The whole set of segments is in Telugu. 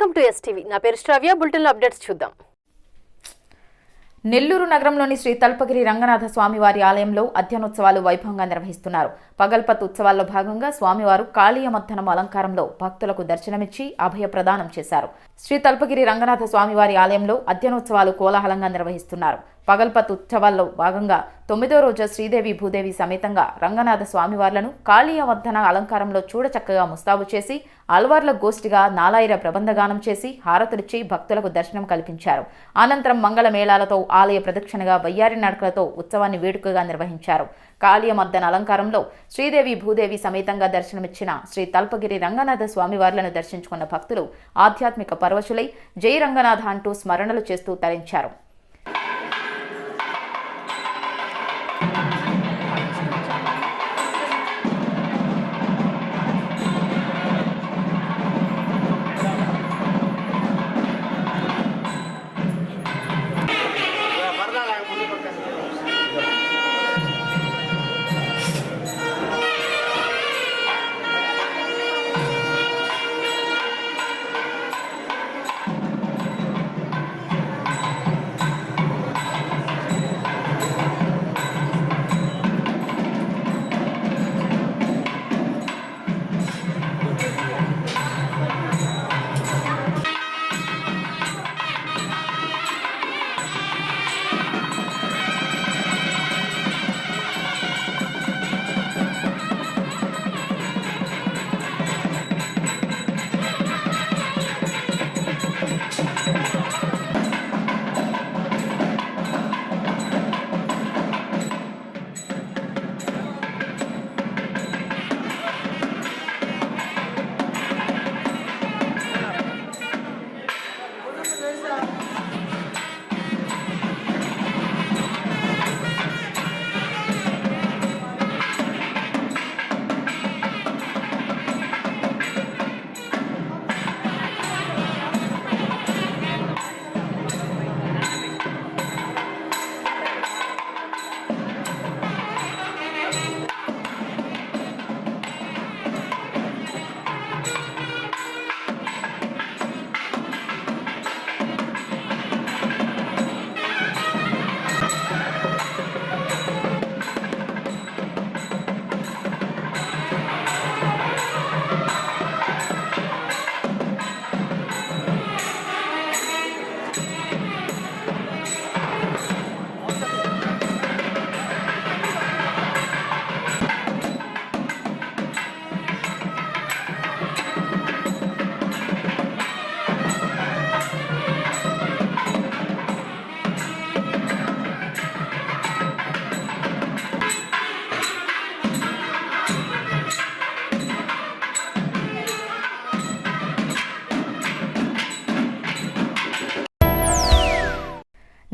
Welcome to STV. నా పేరు శ్రావ్య. బులెటిన్లో అప్డేట్స్ చూద్దాం. నెల్లూరు నగరంలోని శ్రీ తల్పగిరి రంగనాథ స్వామివారి ఆలయంలో అధ్యయనోత్సవాలు వైభవంగా నిర్వహిస్తున్నారు. పగల్పత్ ఉత్సవాల్లో భాగంగా స్వామివారు కాళీయమర్ధనం అలంకారంలో భక్తులకు దర్శనమిచ్చి అభయ ప్రదానం చేశారు. శ్రీ తల్పగిరి రంగనాథ స్వామివారి ఆలయంలో అధ్యయనోత్సవాలు కోలాహలంగా నిర్వహిస్తున్నారు. పగల్పత్ ఉత్సవాల్లో భాగంగా 9వ రోజు శ్రీదేవి భూదేవి సమేతంగా రంగనాథ స్వామివార్లను కాళీయమర్ధన అలంకారంలో చూడచక్కగా ముస్తాబు చేసి అల్వార్ల గోష్ఠిగా నాలాయిర ప్రబంధగానం చేసి హారతులిచ్చి భక్తులకు దర్శనం కల్పించారు. అనంతరం మంగళ మేళాలతో ఆలయ ప్రదక్షిణగా వయ్యారి నడకలతో ఉత్సవాన్ని వేడుకగా నిర్వహించారు. కాళీయమర్ధన అలంకారంలో శ్రీదేవి భూదేవి సమేతంగా దర్శనమిచ్చిన శ్రీ తల్పగిరి రంగనాథ స్వామివార్లను దర్శించుకున్న భక్తులు ఆధ్యాత్మిక పరవశులై జై రంగనాథ అంటూ స్మరణలు చేస్తూ తరించారు.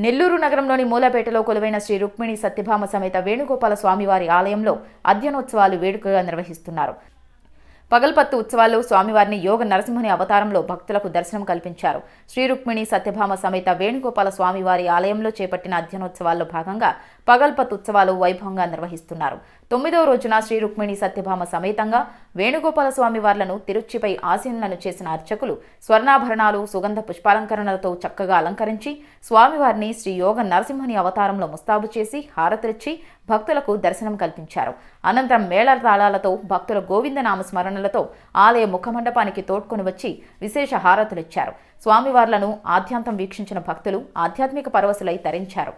నెల్లూరు నగరంలోని మూలపేటలో కొలువైన శ్రీ రుక్మిణి సత్యభామ సమేత వేణుగోపాల స్వామివారి ఆలయంలో అధ్యయనోత్సవాలు వేడుకగా నిర్వహిస్తున్నారు. పగల్పత్తు ఉత్సవాల్లో స్వామివారిని యోగ నరసింహుని అవతారంలో భక్తులకు దర్శనం కల్పించారు. శ్రీ రుక్మిణి సత్యభామ సమేత వేణుగోపాల స్వామివారి ఆలయంలో చేపట్టిన అధ్యయనోత్సవాల్లో భాగంగా పగల్పత్ ఉత్సవాలు వైభవంగా నిర్వహిస్తున్నారు. 9వ రోజున శ్రీ రుక్మిణి సత్యభామ సమేతంగా వేణుగోపాల స్వామివార్లను తిరుచిపై ఆసీనులను చేసిన అర్చకులు స్వర్ణాభరణాలు సుగంధ పుష్పాలంకరణలతో చక్కగా అలంకరించి స్వామివారిని శ్రీ యోగ నరసింహుని అవతారంలో ముస్తాబు చేసి హారతులిచ్చి భక్తులకు దర్శనం కల్పించారు. అనంతరం మేళతాళాలతో భక్తుల గోవిందనామ స్మరణలతో ఆలయ ముఖమండపానికి తోడ్కొని వచ్చి విశేష హారతులిచ్చారు. స్వామివార్లను ఆద్యాంతం వీక్షించిన భక్తులు ఆధ్యాత్మిక పరవశులై తరించారు.